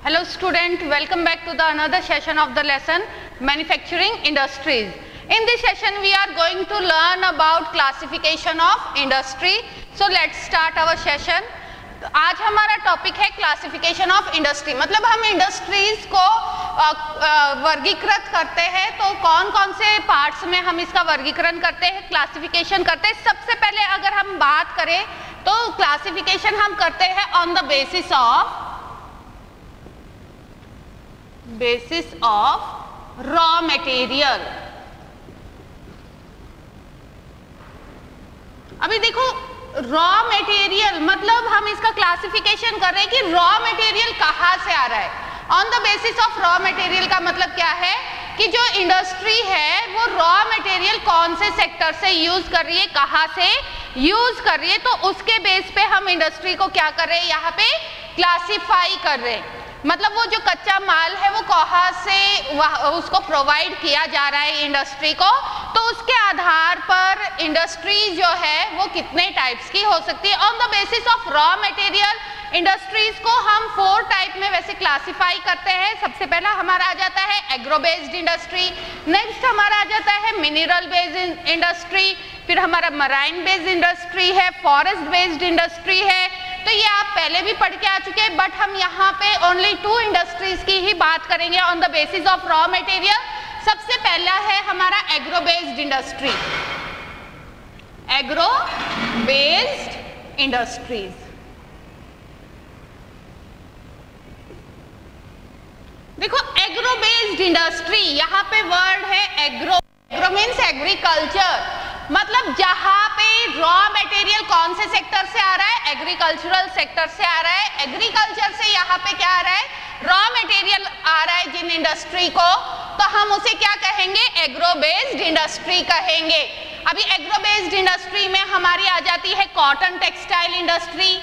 Hello student, welcome back to the another session of the lesson Manufacturing Industries. In this session we are going to learn about classification of industry. So let's start our session. आज हमारा topic है classification of industry, मतलब हम industries को वर्गीकृत करते हैं। तो कौन कौन से पार्ट्स में हम इसका वर्गीकरण करते हैं, क्लासिफिकेशन करते हैं। सबसे पहले अगर हम बात करें तो क्लासिफिकेशन हम करते हैं on the basis of raw material. अभी देखो रॉ मटेरियल मतलब हम इसका क्लासिफिकेशन कर रहे हैं कि रॉ मटेरियल कहाँ से आ रहा है। On the basis of raw material का मतलब क्या है कि जो इंडस्ट्री है वो रॉ मटेरियल कौन से सेक्टर से यूज कर रही है, कहाँ से यूज कर रही है, तो उसके बेस पे हम इंडस्ट्री को क्या कर रहे हैं, यहाँ पे क्लासिफाई कर रहे हैं। मतलब वो जो कच्चा माल है वो कहाँ से उसको प्रोवाइड किया जा रहा है इंडस्ट्री को, तो उसके आधार पर इंडस्ट्री जो है वो कितने टाइप्स की हो सकती है। On the basis of raw material industries को हम 4 टाइप में वैसे क्लासिफाई करते हैं। सबसे पहला हमारा आ जाता है एग्रो बेस्ड इंडस्ट्री, नेक्स्ट हमारा आ जाता है मिनरल बेस्ड इंडस्ट्री, फिर हमारा मराइन बेस्ड इंडस्ट्री है, फॉरेस्ट बेस्ड इंडस्ट्री है। तो ये आप पहले भी पढ़ के आ चुके हैं, बट हम यहाँ पे ओनली 2 इंडस्ट्रीज की ही बात करेंगे on the basis of raw material. सबसे पहला है हमारा agro based industry, agro based industries. देखो एग्रो बेस्ड इंडस्ट्री, यहाँ पे वर्ड है एग्रो, एग्रो मीन्स एग्रीकल्चर, मतलब जहां पे रॉ मटेरियल कौन से सेक्टर से आ रहा है, एग्रीकल्चरल सेक्टर से आ रहा है। एग्रीकल्चर से यहाँ पे क्या आ रहा है, रॉ मटेरियल आ रहा है जिन इंडस्ट्री को, तो हम उसे क्या कहेंगे, एग्रो बेस्ड इंडस्ट्री कहेंगे। अभी एग्रो बेस्ड इंडस्ट्री में हमारी आ जाती है cotton textile industry,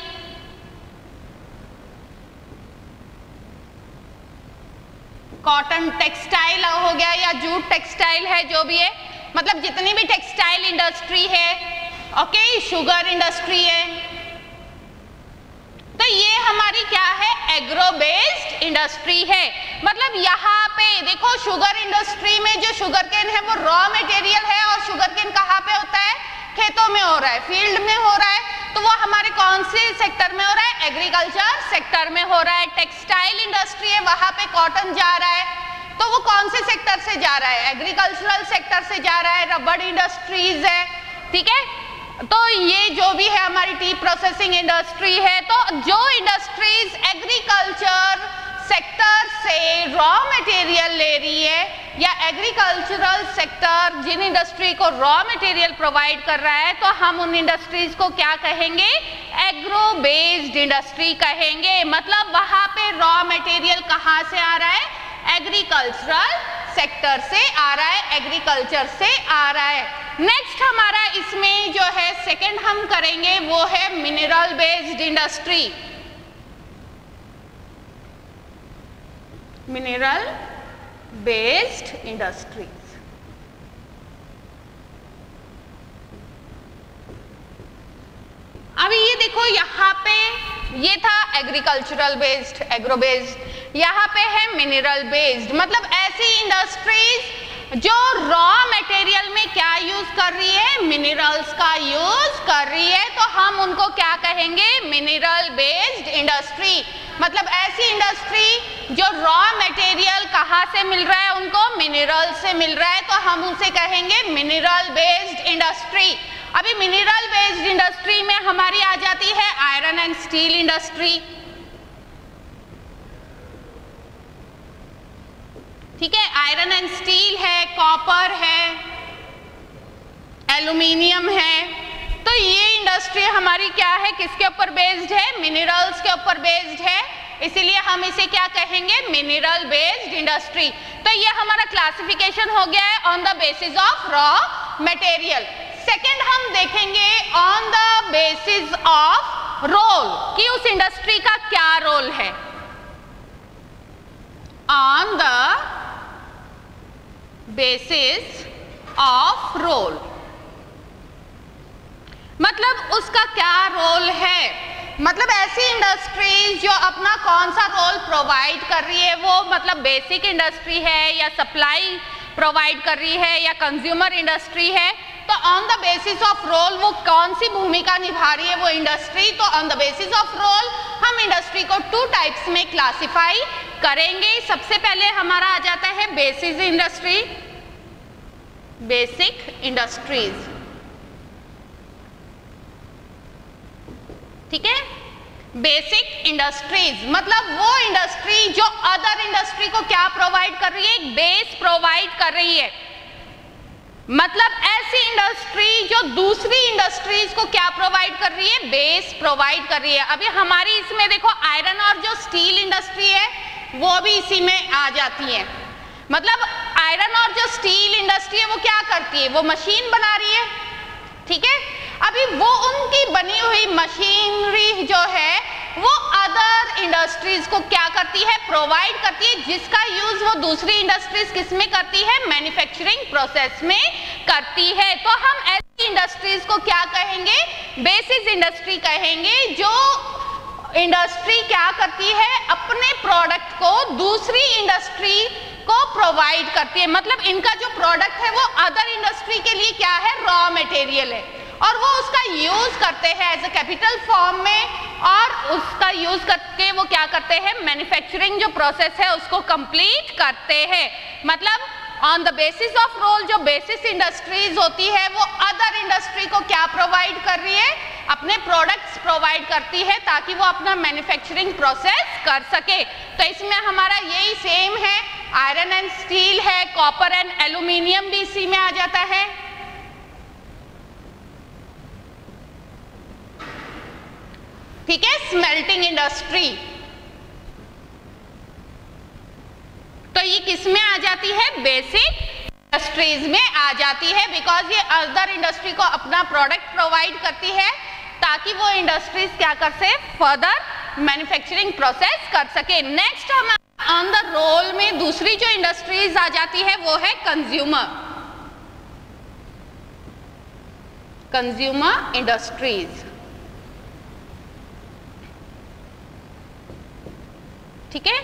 cotton textile हो गया या जूट टेक्सटाइल है, जो भी है, मतलब जितनी भी टेक्सटाइल इंडस्ट्री है, ओके, शुगर इंडस्ट्री है, तो ये हमारी क्या है, एग्रो बेस्ड इंडस्ट्री है। मतलब यहाँ पे देखो शुगर इंडस्ट्री में जो शुगर केन है वो रॉ मटेरियल है, और शुगर केन कहाँ पे होता है, खेतों में हो रहा है, फील्ड में हो रहा है, तो वो हमारे कौन से सेक्टर में हो रहा है, एग्रीकल्चर सेक्टर में हो रहा है। टेक्सटाइल इंडस्ट्री है, वहां पे कॉटन जा रहा है, तो वो कौन से सेक्टर से जा रहा है, एग्रीकल्चरल सेक्टर से जा रहा है। रबड़ इंडस्ट्रीज है, ठीक है, तो ये जो भी है हमारी टी प्रोसेसिंग इंडस्ट्री है। तो जो इंडस्ट्रीज एग्रीकल्चर सेक्टर से रॉ मटेरियल ले रही है, या एग्रीकल्चरल सेक्टर जिन इंडस्ट्री को रॉ मटेरियल प्रोवाइड कर रहा है, तो हम उन इंडस्ट्रीज को क्या कहेंगे, एग्रो बेस्ड इंडस्ट्री कहेंगे। मतलब वहां पे रॉ मटेरियल कहाँ से आ रहा है, एग्रीकल्चरल सेक्टर से आ रहा है, एग्रीकल्चर से आ रहा है। नेक्स्ट हमारा इसमें जो है सेकंड हम करेंगे वो है mineral based industry, mineral based industries. अभी ये देखो यहाँ पे ये था एग्रीकल्चरल बेस्ड, एग्रो बेस्ड, यहाँ पे है मिनरल बेस्ड, मतलब ऐसी इंडस्ट्रीज जो रॉ मटेरियल में क्या यूज कर रही है, मिनरल्स का यूज कर रही है, तो हम उनको क्या कहेंगे, मिनरल बेस्ड इंडस्ट्री। मतलब ऐसी इंडस्ट्री जो रॉ मटेरियल कहाँ से मिल रहा है, उनको मिनरल से मिल रहा है, तो हम उसे कहेंगे मिनरल बेस्ड इंडस्ट्री। अभी मिनरल बेस्ड इंडस्ट्री में हमारी आ जाती है आयरन एंड स्टील इंडस्ट्री, ठीक है, आयरन एंड स्टील है, कॉपर है, एल्यूमिनियम है। तो ये इंडस्ट्री हमारी क्या है, किसके ऊपर बेस्ड है, मिनरल्स के ऊपर बेस्ड है, इसीलिए हम इसे क्या कहेंगे, मिनरल बेस्ड इंडस्ट्री। तो ये हमारा क्लासिफिकेशन हो गया है on the basis of raw material. Second हम देखेंगे on the basis of role, कि उस इंडस्ट्री का क्या रोल है, on the basis of role, मतलब उसका क्या रोल है। मतलब ऐसी इंडस्ट्रीज जो अपना कौन सा रोल प्रोवाइड कर रही है, वो मतलब बेसिक इंडस्ट्री है या सप्लाई प्रोवाइड कर रही है या कंज्यूमर इंडस्ट्री है, तो on the basis of role वो कौन सी भूमिका निभा रही है वो इंडस्ट्री। तो on the basis of role हम इंडस्ट्री को 2 टाइप्स में क्लासिफाई करेंगे। सबसे पहले हमारा आ जाता है बेसिक इंडस्ट्री, बेसिक इंडस्ट्रीज, ठीक है। बेसिक इंडस्ट्रीज मतलब वो इंडस्ट्री जो अदर इंडस्ट्री को क्या प्रोवाइड कर रही है, एक बेस प्रोवाइड कर रही है। मतलब ऐसी इंडस्ट्री जो दूसरी इंडस्ट्रीज को क्या प्रोवाइड कर रही है, बेस प्रोवाइड कर रही है। अभी हमारी इसमें देखो आयरन और जो स्टील इंडस्ट्री है वो भी इसी में आ जाती है। मतलब आयरन और जो स्टील इंडस्ट्री है वो क्या करती है, वो मशीन बना रही है, ठीक है। अभी वो उनकी बनी हुई मशीनरी जो है वो अदर इंडस्ट्रीज को क्या करती है, प्रोवाइड करती है, जिसका यूज वो दूसरी इंडस्ट्रीज किस में करती है, मैन्युफैक्चरिंग प्रोसेस में करती है। तो हम ऐसी इंडस्ट्रीज को क्या कहेंगे, बेसिक इंडस्ट्री कहेंगे। जो इंडस्ट्री क्या करती है, अपने प्रोडक्ट को दूसरी इंडस्ट्री को प्रोवाइड करती है। मतलब इनका जो प्रोडक्ट है वो अदर इंडस्ट्री के लिए क्या है, रॉ मटेरियल है, और वो उसका यूज करते हैं एज ए कैपिटल फॉर्म में, और उसका यूज करके वो क्या करते हैं, मैन्युफैक्चरिंग जो प्रोसेस है उसको कंप्लीट करते हैं। मतलब on the basis of role जो बेसिस इंडस्ट्रीज होती है वो अदर इंडस्ट्री को क्या प्रोवाइड कर रही है, अपने प्रोडक्ट्स प्रोवाइड करती है ताकि वो अपना मैन्युफैक्चरिंग प्रोसेस कर सके। तो इसमें हमारा यही सेम है, आयरन एंड स्टील है, कॉपर एंड एल्यूमिनियम भी इसी में आ जाता है। ठीक है, स्मेल्टिंग इंडस्ट्री तो ये किस में आ जाती है, बेसिक इंडस्ट्रीज में आ जाती है, बिकॉज ये अदर इंडस्ट्री को अपना प्रोडक्ट प्रोवाइड करती है ताकि वो इंडस्ट्रीज क्या कर सके, फर्दर मैन्युफैक्चरिंग प्रोसेस कर सके। नेक्स्ट हम ऑन द रोल में दूसरी जो इंडस्ट्रीज आ जाती है वो है कंज्यूमर, कंज्यूमर इंडस्ट्रीज, ठीक है।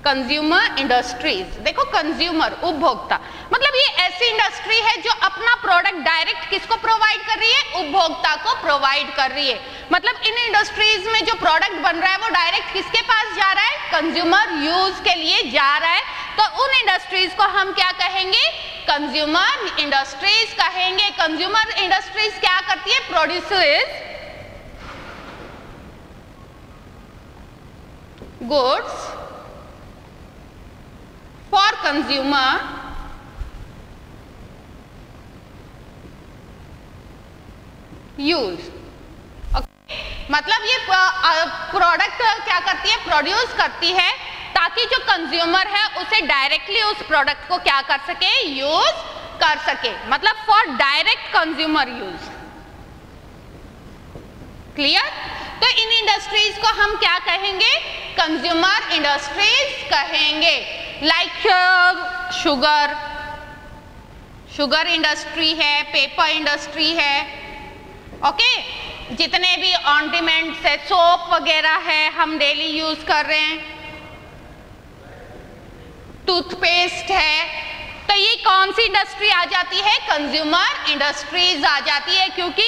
कंज्यूमर इंडस्ट्रीज, देखो कंज्यूमर उपभोक्ता, मतलब ये ऐसी इंडस्ट्री है जो अपना प्रोडक्ट डायरेक्ट किसको प्रोवाइड कर रही है, उपभोक्ता को प्रोवाइड कर रही है। मतलब इन इंडस्ट्रीज में जो प्रोडक्ट बन रहा है वो डायरेक्ट किसके पास जा रहा है, कंज्यूमर यूज के लिए जा रहा है। तो उन इंडस्ट्रीज को हम क्या कहेंगे, कंज्यूमर इंडस्ट्रीज कहेंगे। कंज्यूमर इंडस्ट्रीज क्या करती है, produces goods for consumer use. मतलब ये प्रोडक्ट क्या करती है, प्रोड्यूस करती है ताकि जो कंज्यूमर है उसे डायरेक्टली उस प्रोडक्ट को क्या कर सके, यूज कर सके। मतलब for direct consumer use, clear. तो इन इंडस्ट्रीज को हम क्या कहेंगे, कंज्यूमर इंडस्ट्रीज कहेंगे। लाइक शुगर, शुगर इंडस्ट्री है, पेपर इंडस्ट्री है, ओके। जितने भी ऑर्नामेंट्स है, सोप वगैरह है हम डेली यूज कर रहे हैं, टूथपेस्ट है, तो ये कौन सी इंडस्ट्री आ जाती है, कंज्यूमर इंडस्ट्रीज आ जाती है। क्योंकि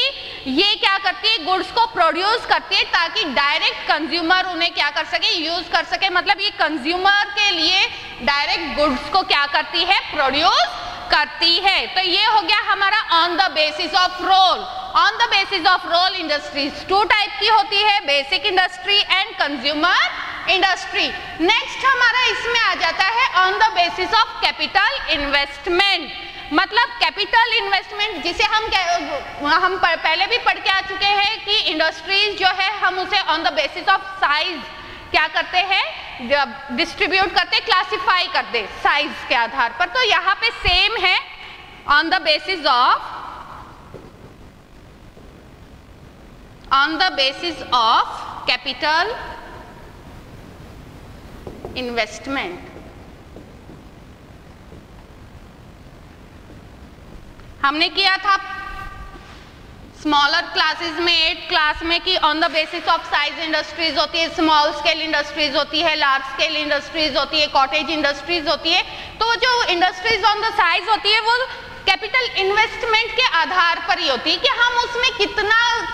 ये क्या करती है, गुड्स को प्रोड्यूस करती है ताकि डायरेक्ट कंज्यूमर उन्हें क्या कर सके, यूज कर सके। मतलब ये कंज्यूमर के लिए डायरेक्ट गुड्स को क्या करती है, प्रोड्यूस करती है। तो ये हो गया हमारा on the basis of role. On the basis of role industries 2 type की होती है, basic industry and consumer industry. Next हमारा इसमें आ जाता है on the basis of capital investment. मतलब कैपिटल इन्वेस्टमेंट जिसे हम पहले भी पढ़ के आ चुके हैं कि इंडस्ट्रीज जो है हम उसे on the basis of size क्या करते हैं, डिस्ट्रीब्यूट करते, क्लासिफाई करते साइज के आधार पर। तो यहाँ पे सेम है, on the basis of capital investment. हमने किया था स्मॉलर क्लासेस में 8th क्लास में कि on the basis of size industries होती है, स्मॉल स्केल इंडस्ट्रीज होती है, लार्ज स्केल इंडस्ट्रीज होती है, कॉटेज इंडस्ट्रीज होती है। तो जो इंडस्ट्रीज ऑन द साइज होती है वो कैपिटल इन्वेस्टमेंट के आधार पर ही होती है कि हम उसमें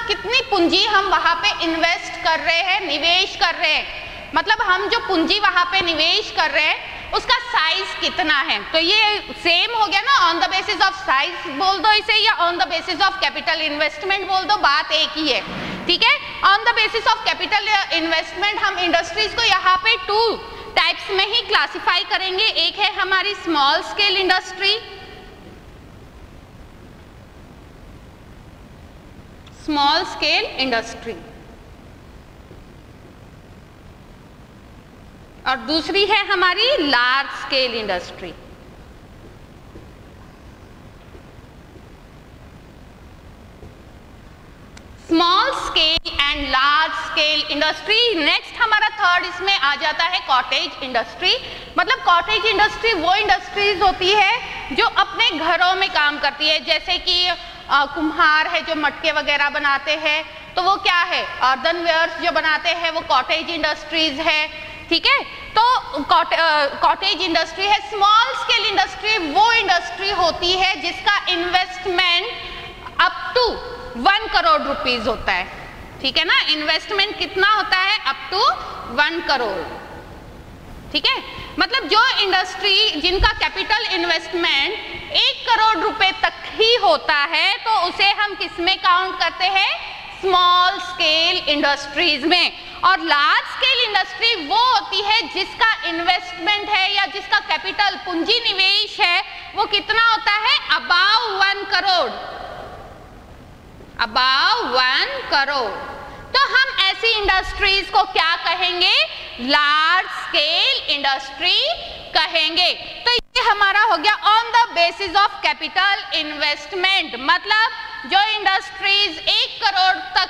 कितनी पूंजी हम वहां पे इन्वेस्ट कर रहे हैं, निवेश कर रहे हैं। मतलब हम जो पूंजी वहां पे निवेश कर रहे हैं उसका साइज कितना है। तो ये सेम हो गया ना, on the basis of size बोल दो इसे या on the basis of capital investment बोल दो, बात एक ही है, ठीक है। On the basis of capital investment हम इंडस्ट्रीज को यहाँ पे 2 टाइप्स में ही क्लासिफाई करेंगे। एक है हमारी small scale industry, small scale industry, और दूसरी है हमारी large scale industry. Small scale and large scale industry. Next हमारा थर्ड इसमें आ जाता है कॉटेज इंडस्ट्री। मतलब कॉटेज इंडस्ट्री वो इंडस्ट्रीज होती है जो अपने घरों में काम करती है, जैसे कि कुम्हार है जो मटके वगैरह बनाते हैं, तो वो क्या है, अर्दनवेयर्स जो बनाते हैं वो कॉटेज इंडस्ट्रीज है, ठीक है। तो कॉटेज इंडस्ट्री है। स्मॉल स्केल इंडस्ट्री वो इंडस्ट्री होती है जिसका investment up to 1 crore rupees होता है, ठीक है ना। इन्वेस्टमेंट कितना होता है, अप टू 1 करोड़, ठीक है। मतलब जो इंडस्ट्री जिनका कैपिटल इन्वेस्टमेंट 1 करोड़ रुपए तक ही होता है तो उसे हम किस में काउंट करते हैं, स्मॉल स्केल इंडस्ट्रीज में। और लार्ज स्केल इंडस्ट्री वो होती है जिसका इन्वेस्टमेंट है या जिसका कैपिटल पूंजी निवेश है वो कितना होता है, अबाव 1 करोड़, अबाव 1 करोड़। तो हम ऐसी इंडस्ट्रीज को क्या कहेंगे, लार्ज स्केल इंडस्ट्री कहेंगे। तो ये हमारा हो गया on the basis of capital investment. मतलब जो इंडस्ट्रीज 1 करोड़ तक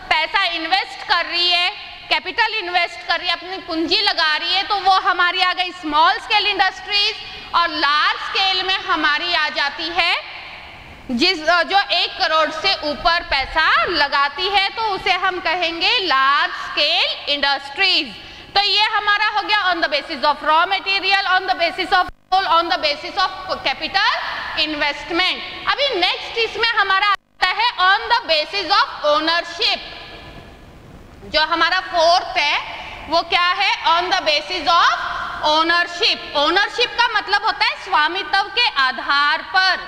पैसा इन्वेस्ट कर रही है, कैपिटल इन्वेस्ट कर रही है, अपनी पूंजी लगा रही है, तो वो हमारी आ गई स्मॉल स्केल इंडस्ट्रीज। और लार्ज स्केल में हमारी आ जाती है जो 1 करोड़ से ऊपर पैसा लगाती है, तो उसे हम कहेंगे लार्ज स्केल इंडस्ट्रीज। तो ये हमारा हो गया on the basis of raw material, on the basis of on the basis of capital investment. अभी नेक्स्ट इसमें हमारा आता है on the basis of ownership. जो हमारा फोर्थ है वो क्या है, on the basis of ownership. Ownership का मतलब होता है स्वामित्व के आधार पर।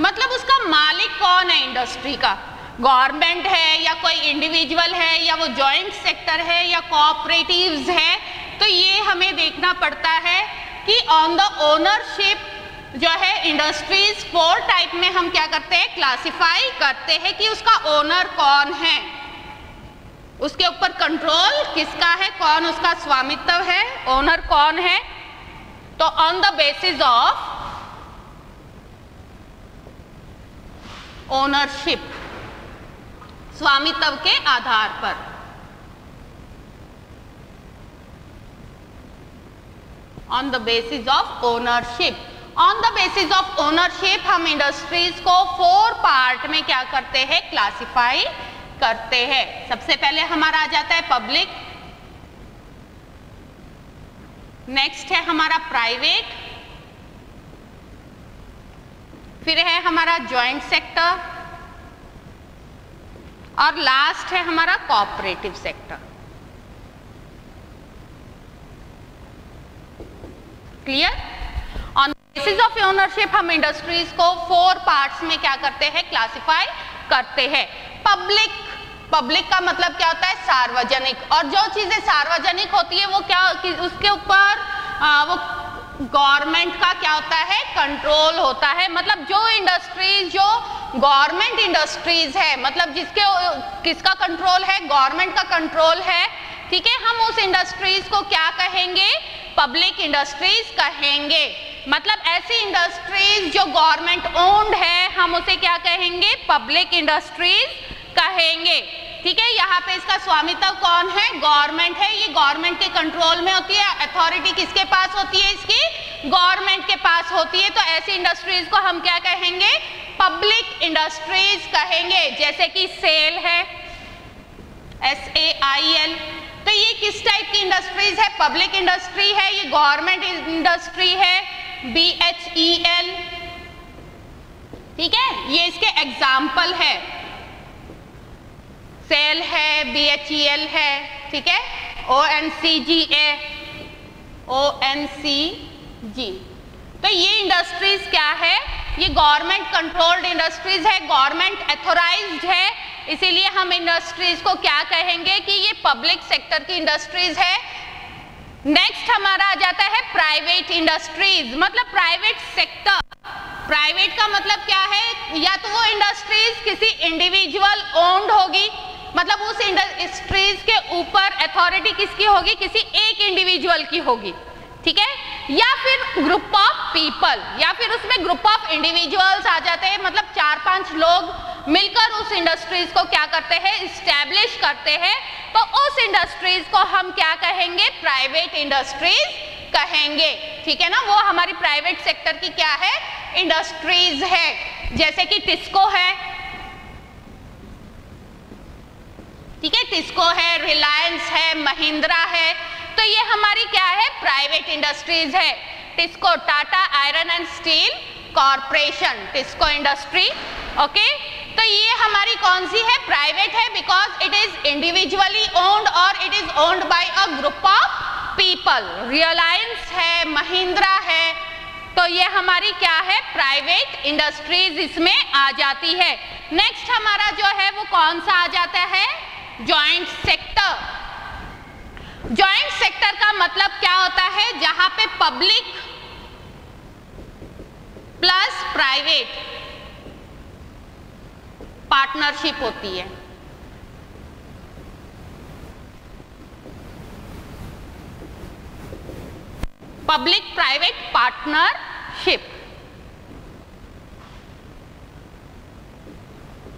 मतलब उसका मालिक कौन है इंडस्ट्री का, गवर्नमेंट है या कोई इंडिविजुअल है या वो जॉइंट सेक्टर है या कोऑपरेटिव्स है। तो ये हमें देखना पड़ता है कि ऑन द ओनरशिप जो है इंडस्ट्रीज 4 टाइप में हम क्या करते हैं, क्लासिफाई करते हैं कि उसका ओनर कौन है, उसके ऊपर कंट्रोल किसका है, कौन उसका स्वामित्व है, ओनर कौन है। तो on the basis of ownership, स्वामित्व के आधार पर, on the basis of ownership. On the basis of ownership हम इंडस्ट्रीज को 4 पार्ट में क्या करते हैं, क्लासिफाई करते हैं। सबसे पहले हमारा आ जाता है पब्लिक, नेक्स्ट है हमारा प्राइवेट, फिर है हमारा जॉइंट सेक्टर और लास्ट है हमारा cooperative sector. Clear? On basis of ownership हम इंडस्ट्रीज को 4 पार्ट्स में क्या करते हैं, क्लासिफाई करते हैं। पब्लिक का मतलब क्या होता है, सार्वजनिक। और जो चीजें सार्वजनिक होती है वो क्या, उसके ऊपर वो गवर्नमेंट का क्या होता है, कंट्रोल होता है। मतलब जो इंडस्ट्रीज जो गवर्नमेंट इंडस्ट्रीज है, मतलब किसका कंट्रोल है, गवर्नमेंट का कंट्रोल है, ठीक है। हम उस इंडस्ट्रीज को क्या कहेंगे, पब्लिक इंडस्ट्रीज कहेंगे। मतलब ऐसी इंडस्ट्रीज जो गवर्नमेंट ओन्ड है हम उसे क्या कहेंगे, पब्लिक इंडस्ट्रीज कहेंगे। ठीक है। यहाँ पे इसका स्वामित्व कौन है? गवर्नमेंट है। ये गवर्नमेंट के कंट्रोल में होती है। अथॉरिटी किसके पास होती है? इसकी गवर्नमेंट के पास होती है। तो ऐसी इंडस्ट्रीज को हम क्या कहेंगे? पब्लिक इंडस्ट्रीज कहेंगे। जैसे कि सेल है, SAIL, तो ये किस टाइप की इंडस्ट्रीज है? पब्लिक इंडस्ट्री है। ये गवर्नमेंट इंडस्ट्री है, BHEL, ठीक है। ये इसके एग्जाम्पल है, सेल है, BHEL है, ठीक है, ONCGA, ONCG। तो ये इंडस्ट्रीज क्या है? ये गवर्नमेंट कंट्रोल्ड इंडस्ट्रीज है, गवर्नमेंट एथोराइज्ड है, इसीलिए हम इंडस्ट्रीज को क्या कहेंगे कि ये पब्लिक सेक्टर की इंडस्ट्रीज है। नेक्स्ट हमारा आ जाता है प्राइवेट इंडस्ट्रीज, मतलब प्राइवेट सेक्टर। प्राइवेट का मतलब क्या है? या तो वो इंडस्ट्रीज किसी इंडिविजुअल ओन्ड होगी, मतलब उस इंडस्ट्रीज के ऊपर अथॉरिटी किसकी होगी? किसी एक इंडिविजुअल की होगी, ठीक है, या फिर ग्रुप ऑफ पीपल, या फिर उसमें ग्रुप ऑफ इंडिविजुअल्स आ जाते हैं, मतलब 4-5 लोग मिलकर उस इंडस्ट्रीज को क्या करते हैं? इस्टेब्लिश करते हैं। तो उस इंडस्ट्रीज को हम क्या कहेंगे? प्राइवेट इंडस्ट्रीज कहेंगे, ठीक है ना। वो हमारी प्राइवेट सेक्टर की क्या है? इंडस्ट्रीज है। जैसे कि टिस्को है, ठीक है, टिस्को है, रिलायंस है, महिंद्रा है, तो ये हमारी क्या है? प्राइवेट इंडस्ट्रीज है। TISCO, Tata iron and steel corporation, TISCO industry, okay. तो ये हमारी कौन सी है? प्राइवेट है, because it is individually owned और it is owned by a group of people. Reliance है, महिंद्रा है, तो ये हमारी क्या है? प्राइवेट इंडस्ट्रीज इसमें आ जाती है। नेक्स्ट हमारा जो है वो कौन सा आ जाता है? Joint sector. जॉइंट सेक्टर का मतलब क्या होता है? जहां पे पब्लिक प्लस प्राइवेट पार्टनरशिप होती है। Public private partnership,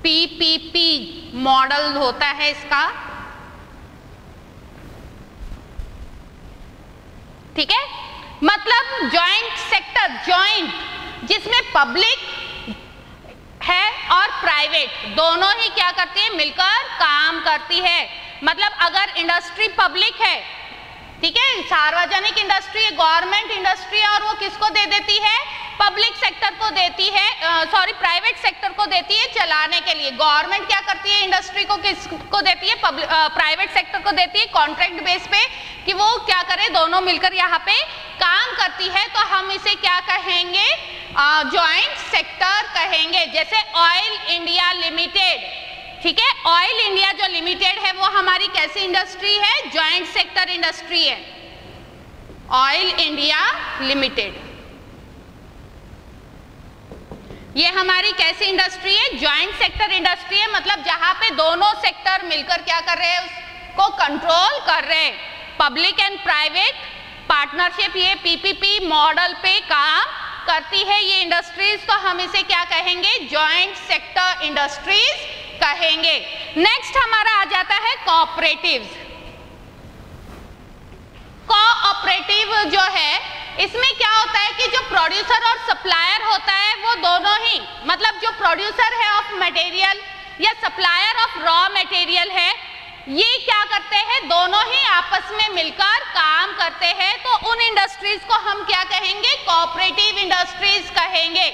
PPP model होता है इसका, ठीक है। मतलब जॉइंट सेक्टर, जॉइंट जिसमें पब्लिक है और प्राइवेट दोनों ही क्या करती है? मिलकर काम करती है। मतलब अगर इंडस्ट्री पब्लिक है, ठीक है, सार्वजनिक इंडस्ट्री है, गवर्नमेंट इंडस्ट्री, और वो किसको दे देती है? पब्लिक सेक्टर को देती है, प्राइवेट सेक्टर को देती है चलाने के लिए। गवर्नमेंट क्या करती है? इंडस्ट्री को किसको देती है? प्राइवेट सेक्टर को देती है कॉन्ट्रैक्ट बेस पे कि वो क्या करे? दोनों मिलकर यहाँ पे काम करती है। तो हम इसे क्या कहेंगे? जॉइंट सेक्टर कहेंगे। जैसे ऑयल इंडिया लिमिटेड, ठीक है, ऑयल इंडिया जो लिमिटेड है वो हमारी कैसी इंडस्ट्री है? जॉइंट सेक्टर इंडस्ट्री है, ऑयल इंडिया लिमिटेड। ये हमारी कैसी इंडस्ट्री है? जॉइंट सेक्टर इंडस्ट्री है, मतलब जहां पे दोनों सेक्टर मिलकर क्या कर रहे हैं? उसको कंट्रोल कर रहे हैं। पब्लिक एंड प्राइवेट पार्टनरशिप ये PPP मॉडल पे काम करती है ये इंडस्ट्रीज, तो हम इसे क्या कहेंगे? जॉइंट सेक्टर इंडस्ट्रीज कहेंगे। नेक्स्ट हमारा आ जाता है कोऑपरेटिव्स। कोऑपरेटिव जो है, इसमें क्या होता है कि जो प्रोड्यूसर और सप्लायर होता है वो दोनों ही, मतलब जो प्रोड्यूसर है ऑफ मटेरियल या सप्लायर ऑफ रॉ मटेरियल है, ये क्या करते हैं? दोनों ही आपस में मिलकर काम करते हैं। तो उन इंडस्ट्रीज को हम क्या कहेंगे? कोऑपरेटिव इंडस्ट्रीज कहेंगे,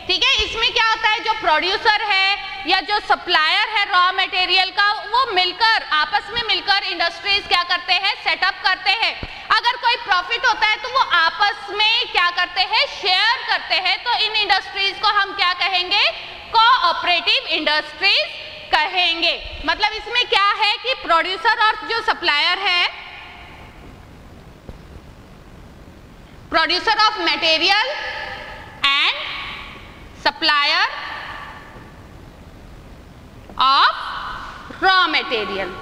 ठीक है। इसमें क्या होता है? जो प्रोड्यूसर है या जो सप्लायर है रॉ मटेरियल का, वो मिलकर आपस में मिलकर इंडस्ट्रीज क्या करते हैं? सेटअप करते हैं। अगर कोई प्रॉफिट होता है तो वो आपस में क्या करते हैं? शेयर करते हैं। तो इन इंडस्ट्रीज को हम क्या कहेंगे? कोऑपरेटिव इंडस्ट्रीज कहेंगे। मतलब इसमें क्या है कि प्रोड्यूसर और जो सप्लायर है, producer of material and supplier of raw material,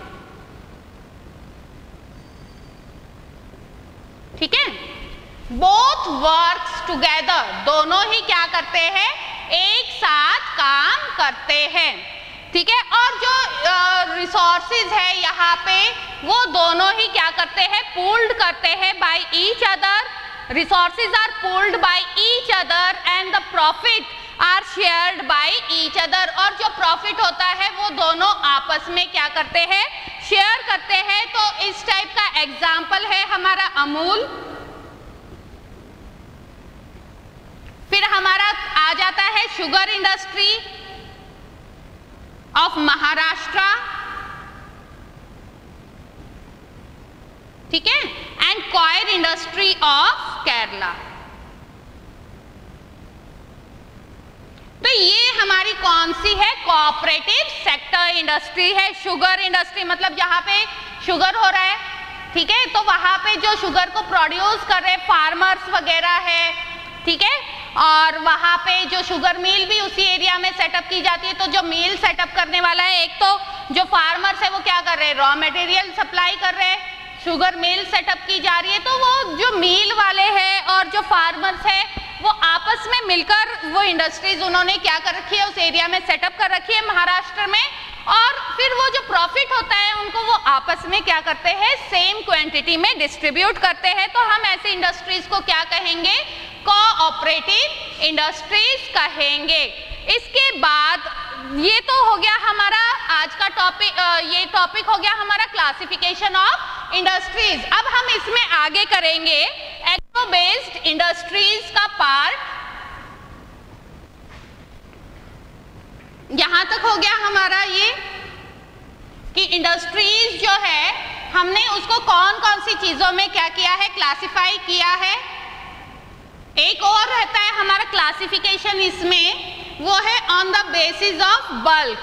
ठीक है। बोथ वर्क्स टुगेदर, दोनों ही क्या करते हैं? एक साथ काम करते हैं। ठीक है। और जो रिसोर्सेज है यहाँ पे वो दोनों ही क्या करते हैं, पूल्ड करते हैं by each other, resources are pooled by each other and the profit are shared by each other, और जो प्रॉफिट होता है वो दोनों आपस में क्या करते हैं, शेयर करते हैं। तो इस टाइप का एग्जाम्पल है हमारा अमूल, फिर हमारा आ जाता है शुगर इंडस्ट्री ऑफ महाराष्ट्र, ठीक है, and coir industry of Kerala. तो ये हमारी कौन सी है, कोऑपरेटिव सेक्टर इंडस्ट्री है। शुगर इंडस्ट्री मतलब जहां पे शुगर हो रहा है, ठीक है, तो वहां पे जो शुगर को प्रोड्यूस कर रहे फार्मर्स वगैरह है, ठीक है, और वहां पे जो शुगर मिल भी उसी एरिया में सेटअप की जाती है। तो जो मिल सेटअप करने वाला है, एक तो जो फार्मर्स है वो क्या कर रहे हैं, रॉ मटेरियल सप्लाई कर रहे हैं, शुगर मिल सेटअप की जा रही है, तो वो जो मिल वाले हैं और जो फार्मर्स है वो आपस में मिलकर वो इंडस्ट्रीज उन्होंने क्या कर रखी है, उस एरिया में सेटअप कर रखी है महाराष्ट्र में, और फिर वो जो प्रॉफिट होता है उनको वो आपस में क्या करते हैं, सेम क्वांटिटी में डिस्ट्रीब्यूट करते हैं। तो हम ऐसे इंडस्ट्रीज को क्या कहेंगे, कोऑपरेटिव इंडस्ट्रीज कहेंगे। इसके बाद ये तो हो गया हमारा आज का टॉपिक, ये टॉपिक हो गया हमारा क्लासिफिकेशन ऑफ इंडस्ट्रीज। अब हम इसमें आगे करेंगे एग्रो बेस्ड इंडस्ट्रीज का पार्ट। यहां तक हो गया हमारा ये कि इंडस्ट्रीज जो है हमने उसको कौन कौन सी चीजों में क्या किया है, क्लासिफाई किया है। एक और रहता है हमारा क्लासिफिकेशन इसमें, वो है on the basis of bulk,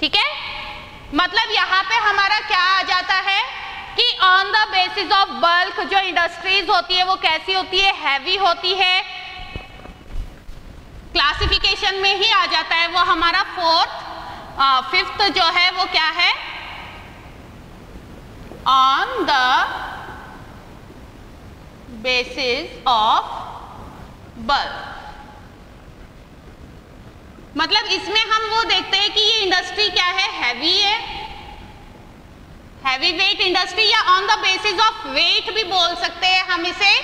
ठीक है, मतलब यहाँ पे हमारा क्या आ जाता है कि on the basis of bulk जो इंडस्ट्रीज होती है वो कैसी होती है, हैवी होती है। क्लासिफिकेशन में ही आ जाता है वो हमारा फिफ्थ जो है वो क्या है, on the basis of bulk. मतलब इसमें हम वो देखते हैं कि ये इंडस्ट्री क्या है, हैवी है, हैवी वेट इंडस्ट्री, या on the basis of weight भी बोल सकते हैं हम इसे,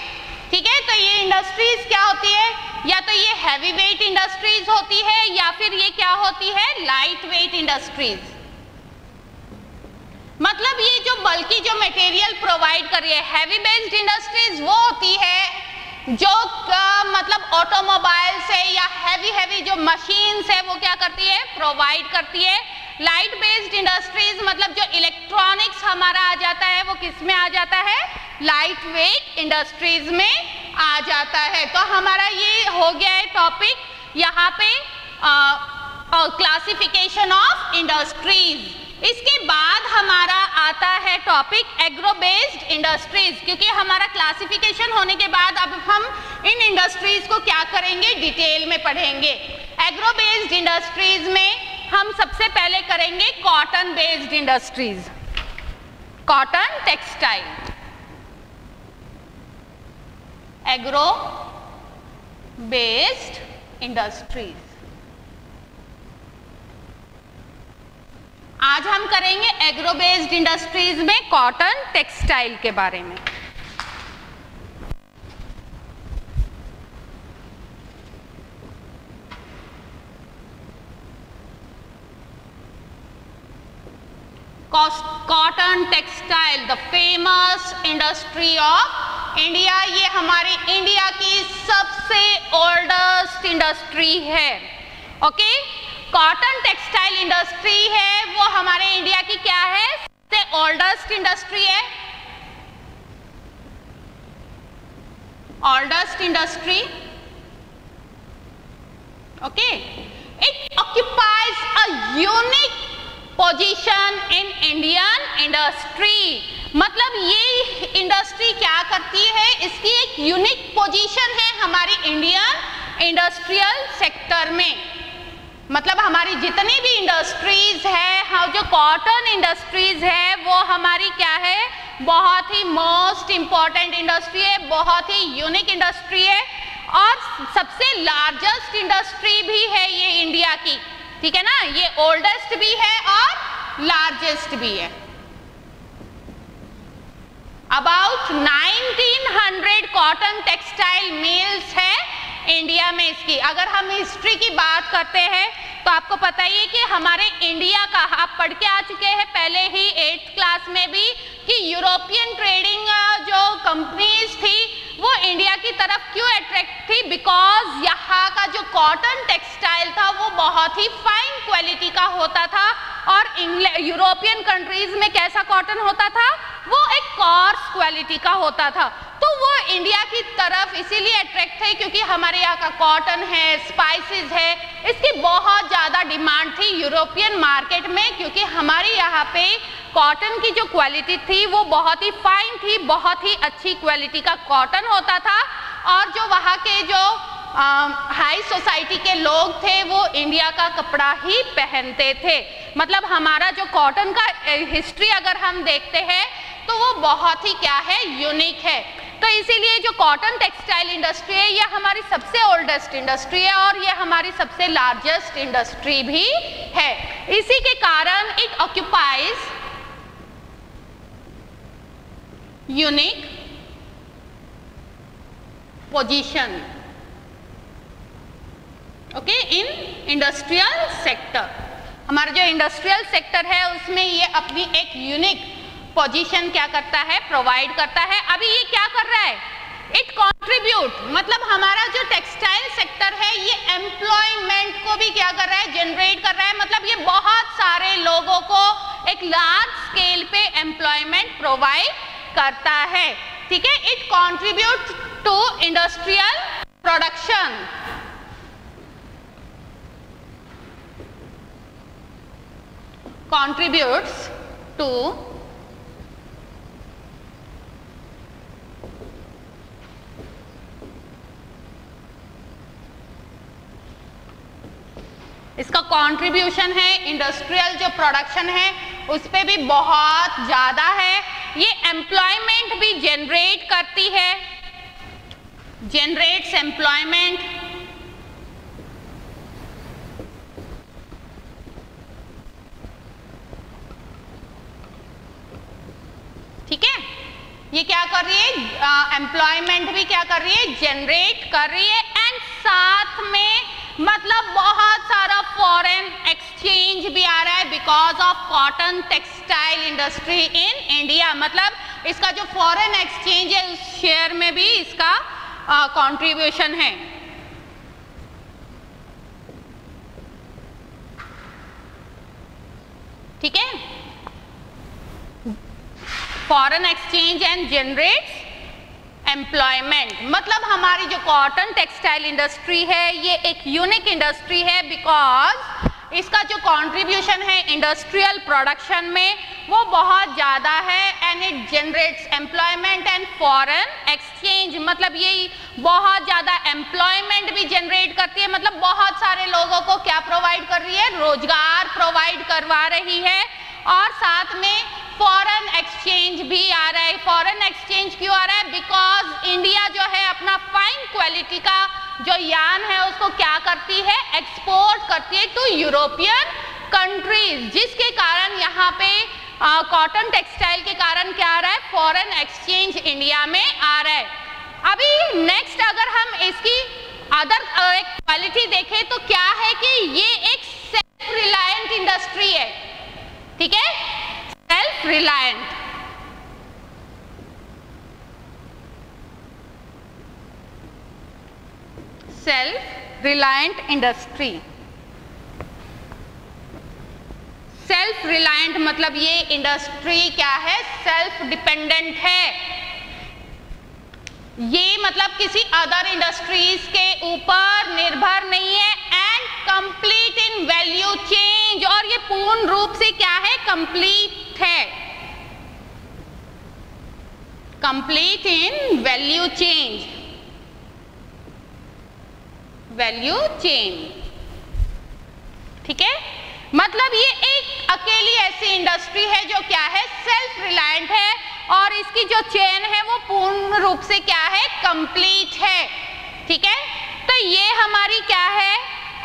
ठीक है। तो ये इंडस्ट्रीज क्या होती है, या तो ये हैवी वेट इंडस्ट्रीज होती है या फिर ये क्या होती है, लाइट वेट इंडस्ट्रीज। मतलब ये जो बल्कि जो मटेरियल प्रोवाइड कर रही है, हैवी बेस्ड इंडस्ट्रीज वो होती है जो मतलब ऑटोमोबाइल से या हैवी जो मशीन्स है वो क्या करती है, प्रोवाइड करती है। लाइट बेस्ड इंडस्ट्रीज मतलब जो इलेक्ट्रॉनिक्स हमारा आ जाता है वो किस में आ जाता है, लाइट वेट इंडस्ट्रीज में आ जाता है। तो हमारा ये हो गया है टॉपिक यहाँ पे क्लासिफिकेशन ऑफ इंडस्ट्रीज। इसके बाद हमारा आता है टॉपिक एग्रो बेस्ड इंडस्ट्रीज, क्योंकि हमारा क्लासिफिकेशन होने के बाद अब हम इन इंडस्ट्रीज को क्या करेंगे, डिटेल में पढ़ेंगे। एग्रो बेस्ड इंडस्ट्रीज में हम सबसे पहले करेंगे cotton based industries, cotton textile, agro based industries. आज हम करेंगे एग्रो बेस्ड इंडस्ट्रीज में कॉटन टेक्सटाइल के बारे में। Cotton textile the famous industry of India, ये हमारी इंडिया की सबसे ओल्डेस्ट इंडस्ट्री है। ओके, कॉटन टेक्सटाइल इंडस्ट्री है वो हमारे इंडिया की क्या है, सबसे ओल्डेस्ट इंडस्ट्री है, oldest industry. Okay, it occupies a unique position in Indian industry. मतलब ये इंडस्ट्री क्या करती है, इसकी एक यूनिक पोजीशन है हमारी इंडियन इंडस्ट्रियल सेक्टर में। मतलब हमारी जितनी भी इंडस्ट्रीज है, हाँ, जो कॉटन इंडस्ट्रीज है वो हमारी क्या है, बहुत ही मोस्ट इंपॉर्टेंट इंडस्ट्री है, बहुत ही यूनिक इंडस्ट्री है और सबसे लार्जेस्ट इंडस्ट्री भी है ये इंडिया की। ठीक है ना, ये ओल्डेस्ट भी है और लार्जेस्ट भी है। अबाउट 1900 कॉटन टेक्सटाइल मिल्स है इंडिया में। इसकी अगर हम हिस्ट्री की बात करते हैं तो आपको पता ही है कि हमारे इंडिया का, आप पढ़ के आ चुके हैं पहले ही 8th क्लास में भी, कि यूरोपियन ट्रेडिंग जो कंपनीज थी वो इंडिया की तरफ क्यों अट्रैक्ट थी, बिकॉज यहाँ का जो कॉटन टेक्सटाइल था वो बहुत ही फाइन क्वालिटी का होता था, और यूरोपियन कंट्रीज में कैसा कॉटन होता था, वो एक कॉर्स क्वालिटी का होता था। तो वो इंडिया की तरफ इसीलिए अट्रैक्ट थे क्योंकि हमारे यहाँ का कॉटन है, स्पाइसेस है, इसकी बहुत ज़्यादा डिमांड थी यूरोपियन मार्केट में, क्योंकि हमारे यहाँ पे कॉटन की जो क्वालिटी थी वो बहुत ही फाइन थी, बहुत ही अच्छी क्वालिटी का कॉटन होता था, और जो वहाँ के जो हाई सोसाइटी के लोग थे वो इंडिया का कपड़ा ही पहनते थे। मतलब हमारा जो कॉटन का हिस्ट्री अगर हम देखते हैं तो वो बहुत ही क्या है, यूनिक है। तो इसीलिए जो कॉटन टेक्सटाइल इंडस्ट्री है ये हमारी सबसे ओल्डेस्ट इंडस्ट्री है और ये हमारी सबसे लार्जेस्ट इंडस्ट्री भी है। इसी के कारण it occupies unique position okay in industrial sector. हमारा जो इंडस्ट्रियल सेक्टर है उसमें ये अपनी एक यूनिक पोजीशन क्या करता है, प्रोवाइड करता है। अभी ये क्या कर रहा है, इट कंट्रीब्यूट, मतलब हमारा जो टेक्सटाइल सेक्टर है ये एम्प्लॉयमेंट को भी क्या कर रहा है, जनरेट कर रहा है। मतलब ये बहुत सारे लोगों को एक लार्ज स्केल पे एम्प्लॉयमेंट प्रोवाइड करता है, ठीक है। It contribute to industrial production, contributes to इसका कंट्रीब्यूशन है इंडस्ट्रियल जो प्रोडक्शन है उस पे भी बहुत ज़्यादा है। ये एम्प्लॉयमेंट भी जनरेट करती है, जनरेट्स एम्प्लॉयमेंट, ठीक है। ये क्या कर रही है, एम्प्लॉयमेंट भी क्या कर रही है, जनरेट कर रही है, एंड साथ में मतलब बहुत सारा फॉरेन एक्सचेंज भी आ रहा है because of cotton textile industry in India. मतलब इसका जो फॉरेन एक्सचेंज है उस शेयर में भी इसका कंट्रीब्यूशन है, ठीक है। Foreign exchange and generates employment, मतलब हमारी जो कॉटन टेक्सटाइल इंडस्ट्री है ये एक यूनिक इंडस्ट्री है बिकॉज इसका जो कंट्रीब्यूशन है इंडस्ट्रियल प्रोडक्शन में वो बहुत ज़्यादा है, and it generates employment and foreign exchange, मतलब ये बहुत ज़्यादा एम्प्लॉयमेंट भी जनरेट करती है। मतलब बहुत सारे लोगों को क्या प्रोवाइड कर रही है, रोजगार प्रोवाइड करवा रही है, और साथ में फॉरेन एक्सचेंज भी आ रहा है। फॉरेन एक्सचेंज क्यों आ रहा है, बिकॉज इंडिया जो है अपना फाइन क्वालिटी का जो यार्न है उसको क्या करती है, एक्सपोर्ट करती है टू यूरोपियन कंट्रीज, जिसके कारण यहाँ पे कॉटन टेक्सटाइल के कारण क्या आ रहा है, फॉरेन एक्सचेंज इंडिया में आ रहा है। अभी नेक्स्ट अगर हम इसकी अदर क्वालिटी देखें तो क्या है कि ये एक सेल्फ रिलायंट इंडस्ट्री है, ठीक है, self reliant. Self reliant industry, self reliant मतलब ये इंडस्ट्री क्या है, सेल्फ डिपेंडेंट है। ये मतलब किसी अदर इंडस्ट्रीज के ऊपर निर्भर नहीं है, and complete in value change, और ये पूर्ण रूप से क्या है, कंप्लीट है, complete in value change, value change, ठीक है। मतलब ये एक अकेली ऐसी इंडस्ट्री है जो क्या है, सेल्फ रिलायंट है, और इसकी जो चेन है वो पूर्ण रूप से क्या है, कंप्लीट है, ठीक है। तो ये हमारी क्या है,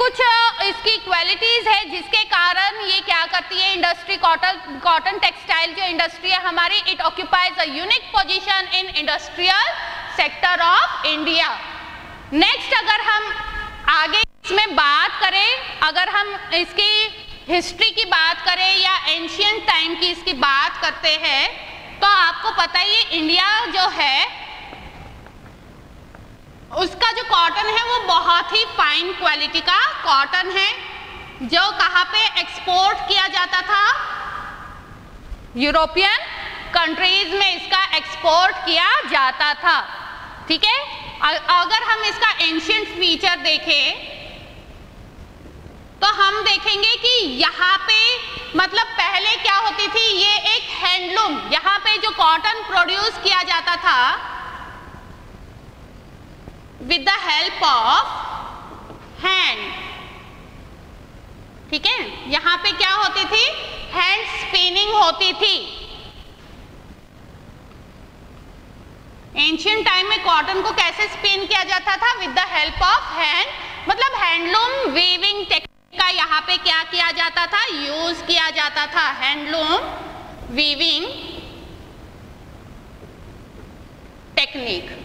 कुछ इसकी क्वालिटीज है जिसके कारण ये क्या करती है इंडस्ट्री, कॉटन टेक्सटाइल जो इंडस्ट्री है हमारी, it occupies a unique position in industrial sector of India. Next अगर हम आगे इसमें बात करें, अगर हम इसकी हिस्ट्री की बात करें या एंशियंट टाइम की इसकी बात करते हैं, तो आपको पता ही है इंडिया जो है उसका जो कॉटन है वो बहुत ही फाइन क्वालिटी का कॉटन है, जो कहाँ पे एक्सपोर्ट किया जाता था, यूरोपियन कंट्रीज में इसका एक्सपोर्ट किया जाता था। ठीक है, अगर हम इसका एंशियंट फीचर देखें तो हम देखेंगे कि यहाँ पे मतलब पहले क्या होती थी, ये एक हैंडलूम, यहाँ पे जो कॉटन प्रोड्यूस किया जाता था with the help of hand. ठीक है, यहाँ पे क्या होती थी, हैंड स्पिनिंग होती थी। एंशियंट टाइम में कॉटन को कैसे स्पिन किया जाता था, with the help of hand, मतलब हैंडलूम वीविंग टेक्निक का यहाँ पे क्या किया जाता था, यूज किया जाता था, हैंडलूम वीविंग टेक्निक।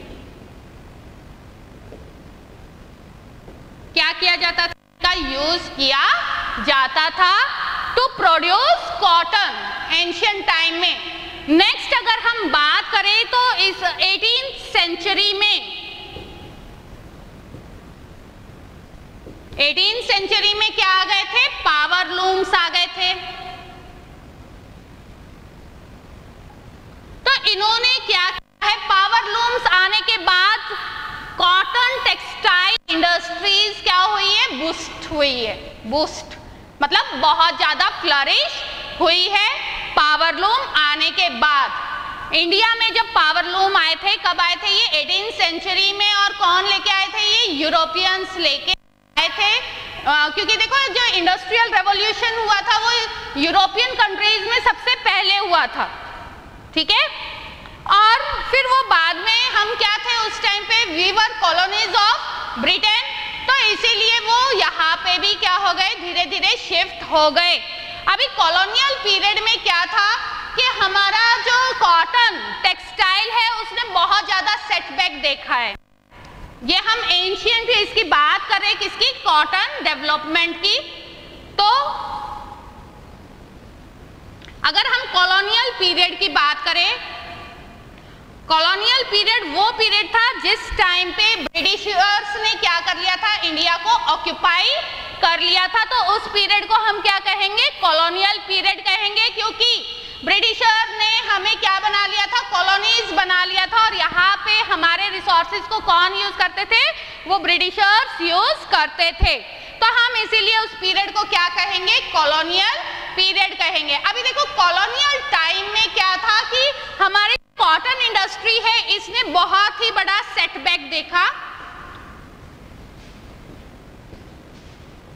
क्या किया जाता था, का यूज किया जाता था to produce cotton ancient time में। नेक्स्ट अगर हम बात करें तो इस 18th सेंचुरी में, 18th सेंचुरी में क्या आ गए थे, पावर लूम्स आ गए थे। तो इन्होंने क्या किया है, पावर लूम्स आने के बाद कॉटन टेक्सटाइल इंडस्ट्रीज क्या हुई है, बूस्ट हुई है। बूस्ट मतलब बहुत ज्यादा फ्लरिश हुई है पावर लूम आने के बाद। इंडिया में जब पावर लूम आए थे, कब आए थे, ये 18th सेंचुरी में, और कौन लेके आए थे, ये यूरोपियंस लेके आए थे। क्योंकि देखो जो इंडस्ट्रियल रेवोल्यूशन हुआ था वो यूरोपियन कंट्रीज में सबसे पहले हुआ था। ठीक है, और फिर वो बाद में हम क्या थे उस टाइम पे, we were colonies of Britain, तो इसीलिए वो यहाँ पे भी क्या हो गए, धीरे धीरे शिफ्ट हो गए। अभी कॉलोनियल पीरियड में क्या था कि हमारा जो कॉटन टेक्सटाइल है उसने बहुत ज्यादा सेटबैक देखा है। ये हम एंशियंट इसकी बात करें, किसकी, कॉटन डेवलपमेंट की। तो अगर हम कॉलोनियल पीरियड की बात करें, कॉलोनियल पीरियड वो पीरियड था जिस टाइम पे ब्रिटिशर्स ने क्या कर लिया था, इंडिया को ऑक्यूपाई कर लिया था। तो उस पीरियड को हम क्या कहेंगे, कॉलोनियल पीरियड कहेंगे, क्योंकि ब्रिटिशर ने हमें क्या बना लिया था, कॉलोनीज बना लिया था, और यहाँ पे हमारे रिसोर्सेज को कौन यूज करते थे, वो ब्रिटिशर्स यूज करते थे। तो हम इसीलिए उस पीरियड को क्या कहेंगे, कॉलोनियल पीरियड कहेंगे। अभी देखो कॉलोनियल टाइम में क्या था कि हमारे कॉटन इंडस्ट्री है इसने बहुत ही बड़ा सेटबैक देखा।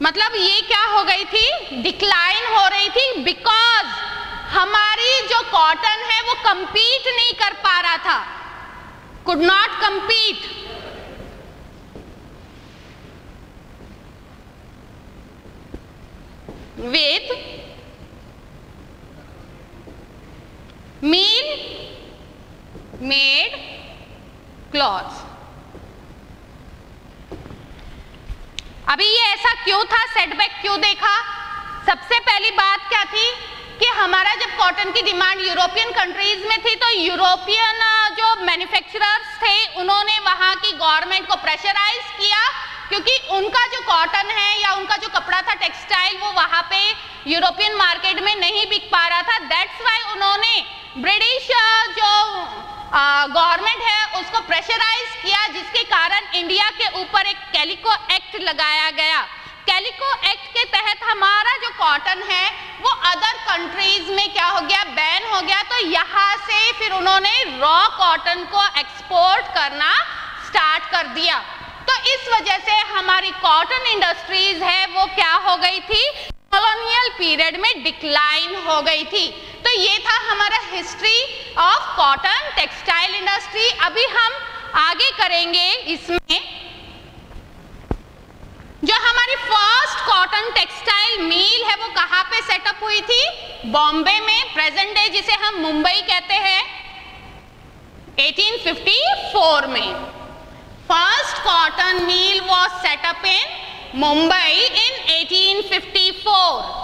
मतलब ये क्या हो गई थी, डिक्लाइन हो रही थी, बिकॉज हमारी जो कॉटन है वो कंपीट नहीं कर पा रहा था, could not compete. With mean made clothes. अभी ये ऐसा क्यों था, सेटबैक क्यों देखा? सबसे पहली बात क्या थी कि हमारा जब कॉटन की डिमांड यूरोपियन कंट्रीज में थी, तो यूरोपियन जो मैन्युफैक्चरर्स थे उन्होंने वहां की गवर्नमेंट को प्रेशराइज किया, क्योंकि उनका जो कॉटन है या उनका जो कपड़ा था टेक्सटाइल, वो वहां पे यूरोपियन मार्केट में नहीं बिक पा रहा था। दैट्स वाई उन्होंने ब्रिटिश जो गवर्नमेंट है उसको प्रेशराइज किया, जिसके कारण इंडिया के ऊपर एक कैलिको एक्ट लगाया गया। कैलिको एक्ट के तहत हमारा जो कॉटन है वो अदर कंट्रीज में क्या हो गया, बैन हो गया। तो यहाँ से फिर उन्होंने रॉ कॉटन को एक्सपोर्ट करना स्टार्ट कर दिया। तो इस वजह से हमारी कॉटन इंडस्ट्रीज है वो क्या हो गई थी, कॉलोनियल पीरियड में डिक्लाइन हो गई थी। तो ये था हमारा history of cotton textile industry. अभी हम आगे करेंगे इसमें जो हमारी फर्स्ट कॉटन टेक्सटाइल मिल है वो कहाँ पे सेटअप हुई थी? बॉम्बे में, प्रेजेंट डे जिसे हम मुंबई कहते हैं, 1854 में। First cotton mill was set up in Mumbai in 1854।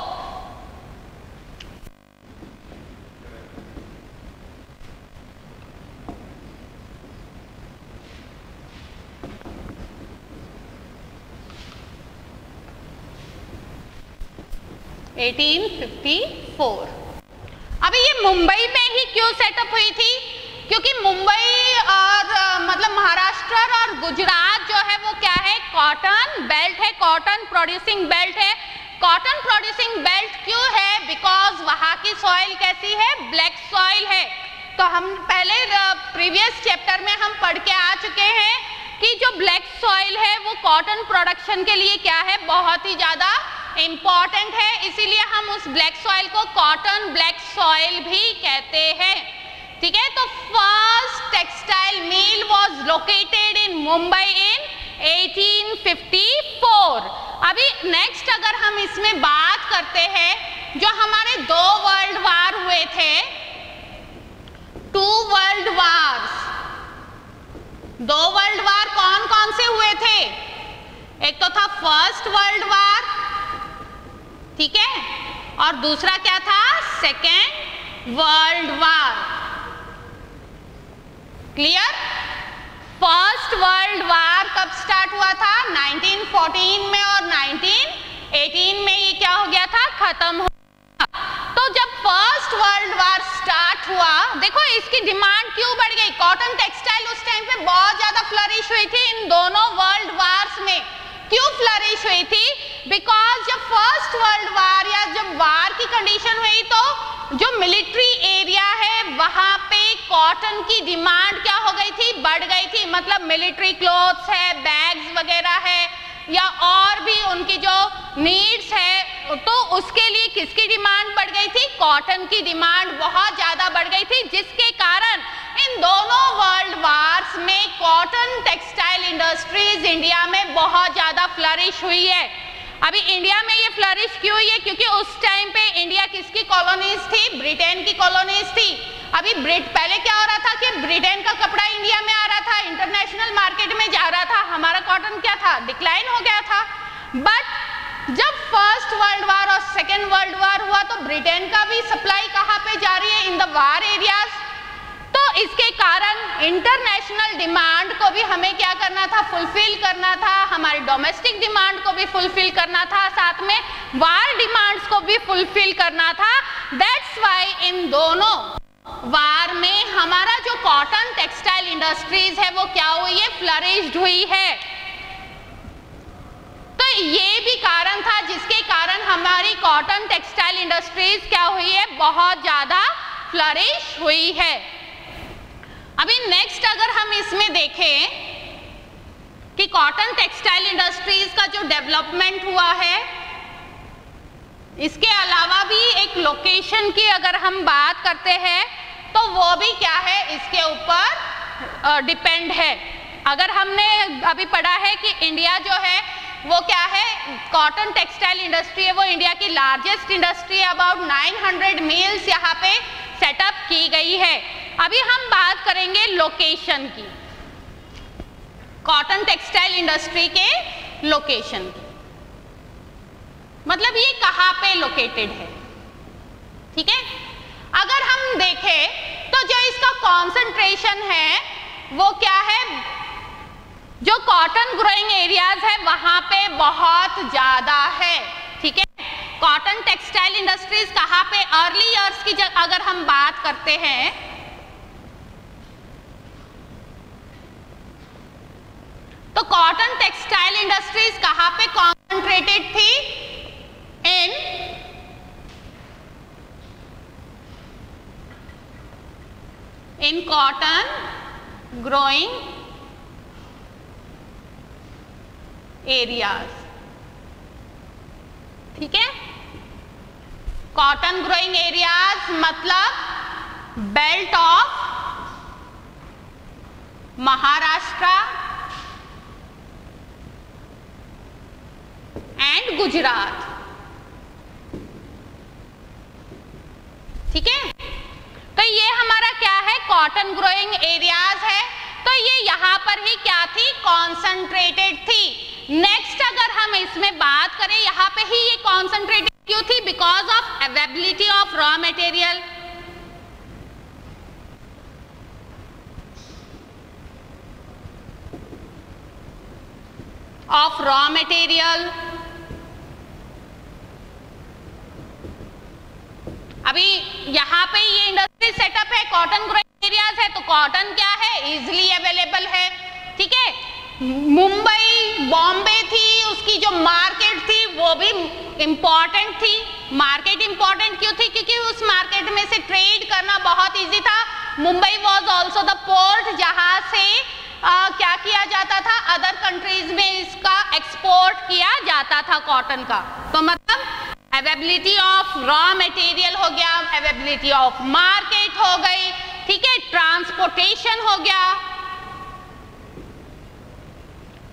1854। अभी ये मुंबई में ही क्यों सेटअप हुई थी? क्योंकि मुंबई और मतलब महाराष्ट्र और गुजरात जो है वो क्या है? कॉटन बेल्ट है, कॉटन प्रोड्यूसिंग बेल्ट है। कॉटन प्रोड्यूसिंग बेल्ट क्यों है? बिकॉज वहां की सॉइल कैसी है? ब्लैक सॉइल है। तो हम पहले प्रीवियस चैप्टर में हम पढ़ के आ चुके हैं कि जो ब्लैक सॉइल है वो कॉटन प्रोडक्शन के लिए क्या है? बहुत ही ज्यादा इंपॉर्टेंट है। इसीलिए हम उस ब्लैक सॉइल को कॉटन ब्लैक सॉइल भी कहते हैं। ठीक है, तो first textile mill was located in Mumbai in 1854। अभी नेक्स्ट अगर हम इसमें बात करते हैं, जो हमारे 2 वर्ल्ड वार हुए थे, 2 वर्ल्ड वार्स, 2 वर्ल्ड वार कौन कौन से हुए थे? एक तो था फर्स्ट वर्ल्ड वार, ठीक है, और दूसरा क्या था? Second world war. Clear? First world war कब स्टार्ट हुआ था? 1914 में, और 1918 में ये क्या हो गया था? खत्म हो गया। तो जब फर्स्ट वर्ल्ड वार स्टार्ट हुआ, देखो इसकी डिमांड क्यों बढ़ गई? कॉटन टेक्सटाइल उस टाइम पे बहुत ज्यादा फ्लरिश हुई थी इन दोनों वर्ल्ड वार्स में। क्यों फ्लरिश हुई थी? बिकॉज जब फर्स्ट वर्ल्ड वार या जब वार की कंडीशन हुई तो जो मिलिट्री एरिया है वहां पे कॉटन की डिमांड क्या हो गई थी? बढ़ गई थी। मतलब मिलिट्री क्लोथ्स है, बैग्स वगैरह है, या और भी उनकी जो नीड्स है, तो उसके लिए किसकी डिमांड बढ़ गई थी? कॉटन की डिमांड बहुत ज्यादा बढ़ गई थी, जिसके कारण इन दोनों वर्ल्ड वार्स में कॉटन टेक्सटाइल इंडस्ट्रीज इंडिया में बहुत ज्यादा फ्लरिश हुई है। अभी इंडिया में ये फ्लरिश क्यों हुई है? क्योंकि उस टाइम पे इंडिया किसकी कॉलोनीज थी? ब्रिटेन की कॉलोनीज थी। अभी पहले क्या हो रहा था कि ब्रिटेन का कपड़ा इंडिया में आ रहा था, इंटरनेशनल मार्केट में जा रहा था, हमारा कॉटन क्या था? डिक्लाइन हो गया था। बट जब फर्स्ट वर्ल्ड वार और सेकेंड वर्ल्ड वार हुआ तो ब्रिटेन का भी सप्लाई कहाँ पे जा रही है? In the war areas. तो इसके कारण इंटरनेशनल डिमांड को भी हमें क्या करना था? फुलफिल करना था। हमारी डोमेस्टिक डिमांड को भी फुलफिल करना था, साथ में वार डिमांड्स को भी फुलफिल करना था। दैट्स व्हाई इन दोनों वार में हमारा जो कॉटन टेक्सटाइल इंडस्ट्रीज है वो क्या हुई है? फ्लरिश्ड हुई है। तो ये भी कारण था जिसके कारण हमारी कॉटन टेक्सटाइल इंडस्ट्रीज क्या हुई है? बहुत ज्यादा फ्लरिश हुई है। अभी नेक्स्ट अगर हम इसमें देखें कि कॉटन टेक्सटाइल इंडस्ट्रीज का जो डेवलपमेंट हुआ है, इसके अलावा भी एक लोकेशन की अगर हम बात करते हैं तो वो भी क्या है? इसके ऊपर डिपेंड है। अगर हमने अभी पढ़ा है कि इंडिया जो है वो क्या है? कॉटन टेक्सटाइल इंडस्ट्री है वो इंडिया की लार्जेस्ट इंडस्ट्री है। अबाउट 900 मिल्स यहाँ पे सेटअप की गई है। अभी हम बात करेंगे लोकेशन की, कॉटन टेक्सटाइल इंडस्ट्री के लोकेशन की। मतलब ये कहाँ पे लोकेटेड है? ठीक है, अगर हम देखें तो जो इसका कॉन्सेंट्रेशन है वो क्या है? जो कॉटन ग्रोइंग एरियाज है वहां पे बहुत ज्यादा है। ठीक है, कॉटन टेक्सटाइल इंडस्ट्रीज कहाँ पे? अर्ली ईयर्स की अगर हम बात करते हैं तो कॉटन टेक्सटाइल इंडस्ट्रीज कहाँ पे कॉन्सेंट्रेटेड थी? In cotton growing areas. ठीक है, कॉटन ग्रोइंग एरियाज मतलब belt of Maharashtra and Gujarat. ठीक है। तो ये हमारा क्या है, कॉटन ग्रोइंग एरियाज है। तो ये यहाँ पर ही क्या थी, कॉन्सेंट्रेटेड थी। नेक्स्ट अगर हम इसमें बात करें, यहाँ पे ही ये कॉन्सेंट्रेटेड क्यों थी, because of availability of raw material. Of raw material. अभी यहाँ पे ये इंडस्ट्री सेटअप है, कॉटन ग्रोइंग एरियाज है, तो कॉटन क्या है, इजिली अवेलेबल है। ठीक है, मुंबई बॉम्बे थी, उसकी जो मार्केट थी वो भी इंपॉर्टेंट थी। मार्केट इंपॉर्टेंट क्यों थी, क्योंकि उस मार्केट में से ट्रेड करना बहुत इजी था। Mumbai was also the port जहां से क्या किया जाता था, अदर कंट्रीज में इसका एक्सपोर्ट किया जाता था कॉटन का। तो मतलब अवेलेबिलिटी ऑफ रॉ मटेरियल हो गया, अवेलेबिलिटी ऑफ मार्केट हो गई, ठीक है, ट्रांसपोर्टेशन हो गया,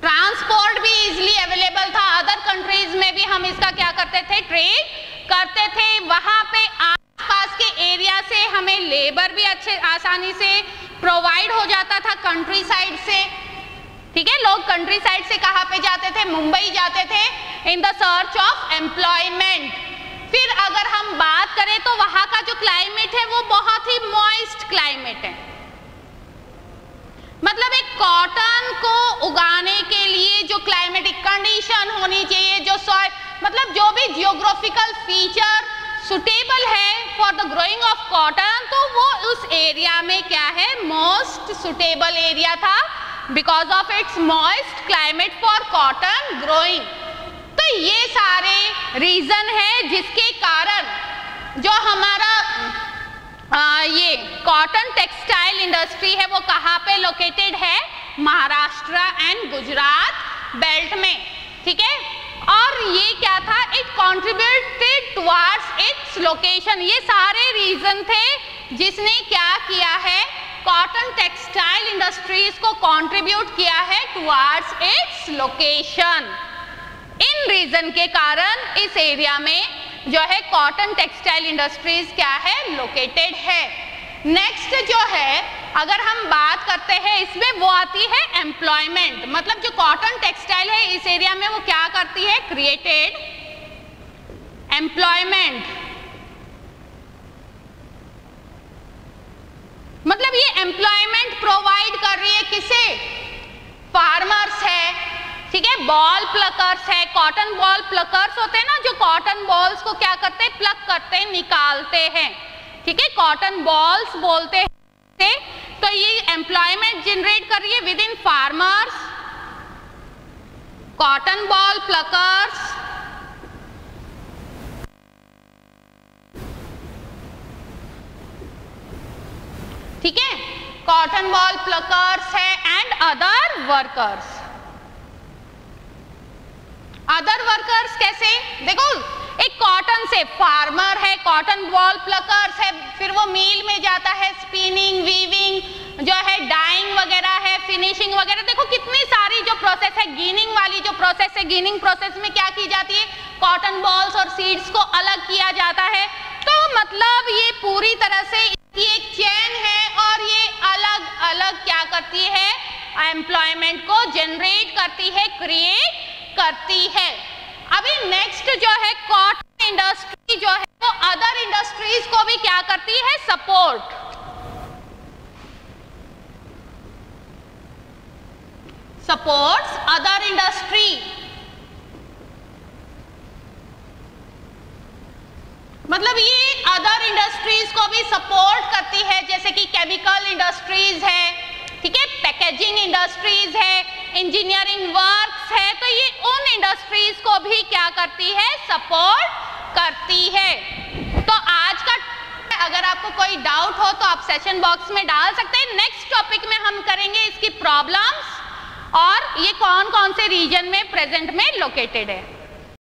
ट्रांसपोर्ट भी इजीली अवेलेबल था। अदर कंट्रीज में भी हम इसका क्या करते थे, ट्रेड करते थे। वहां पे आसपास के एरिया से हमें लेबर भी अच्छे आसानी से प्रोवाइड हो जाता था कंट्री साइड से। ठीक है, लोग कंट्री साइड से कहाँ पे जाते थे, मुंबई जाते थे in the search of employment. फिर अगर हम बात करें तो वहां का जो क्लाइमेट है वो बहुत ही मॉइस्ट क्लाइमेट है। मतलब एक कॉटन को उगाने के लिए जो क्लाइमेटिक कंडीशन होनी चाहिए, जो सॉइल, मतलब जो भी जियोग्राफिकल फीचर सुटेबल है for the growing of cotton, तो वो उस एरिया में क्या है, मोस्ट सुटेबल एरिया था because of its moist climate for cotton growing. तो ये सारे रीजन है जिसके कारण जो हमारा ये कॉटन टेक्सटाइल इंडस्ट्री है वो कहाँ पे लोकेटेड है, महाराष्ट्र एंड गुजरात बेल्ट में। ठीक है, और ये क्या था, it contributed towards its location. ये सारे रीजन थे जिसने क्या किया है, कॉटन टेक्सटाइल इंडस्ट्रीज को कंट्रीब्यूट किया है टुवर्ड्स इट्स लोकेशन। इन रीजन के कारण इस एरिया में जो है कॉटन टेक्सटाइल इंडस्ट्रीज क्या है, लोकेटेड है। नेक्स्ट जो है अगर हम बात करते हैं इसमें, वो आती है एम्प्लॉयमेंट। मतलब जो कॉटन टेक्सटाइल है इस एरिया में वो क्या करती है, क्रिएटेड एम्प्लॉयमेंट। मतलब ये एम्प्लॉयमेंट प्रोवाइड कर रही है किसे, फार्मर्स है, ठीक है, बॉल प्लकर्स है। कॉटन बॉल प्लकर्स होते हैं ना, जो कॉटन बॉल्स को क्या करते हैं, प्लक करते हैं, निकालते हैं। ठीक है, कॉटन बॉल्स बोलते हैं। तो ये एम्प्लॉयमेंट जनरेट कर रही है with in farmers, cotton ball pluckers, ठीक है, कॉटन बॉल प्लकर्स है and other workers. Other workers कैसे, देखो एक कॉटन से फार्मर है, कॉटन बॉल प्लकर्स है, फिर वो मील में जाता है, स्पिनिंग, वीविंग जो है, डाइंग वगैरह है, फिनिशिंग वगैरह। देखो कितनी सारी जो प्रोसेस है, गिनिंग वाली जो प्रोसेस है, गिनिंग प्रोसेस में क्या की जाती है, कॉटन बॉल्स और सीड्स को अलग किया जाता है। तो मतलब ये पूरी तरह से इसकी एक चेन है और ये अलग अलग क्या करती है, एम्प्लॉयमेंट को जनरेट करती है, क्रिएट करती है। अभी नेक्स्ट जो है कॉटन इंडस्ट्री जो है वो अदर इंडस्ट्रीज को भी क्या करती है, सपोर्ट। Supports other industry. मतलब ये अदर इंडस्ट्रीज को भी सपोर्ट करती है, जैसे कि केमिकल इंडस्ट्रीज है, ठीक है, पैकेजिंग इंडस्ट्रीज है, इंजीनियरिंग वर्क्स है। तो ये उन इंडस्ट्रीज को भी क्या करती है, सपोर्ट करती है। तो आज का अगर आपको कोई डाउट हो तो आप सेशन बॉक्स में डाल सकते हैं। नेक्स्ट टॉपिक में हम करेंगे इसकी प्रॉब्लम्स और ये कौन कौन से रीजन में प्रेजेंट में लोकेटेड है।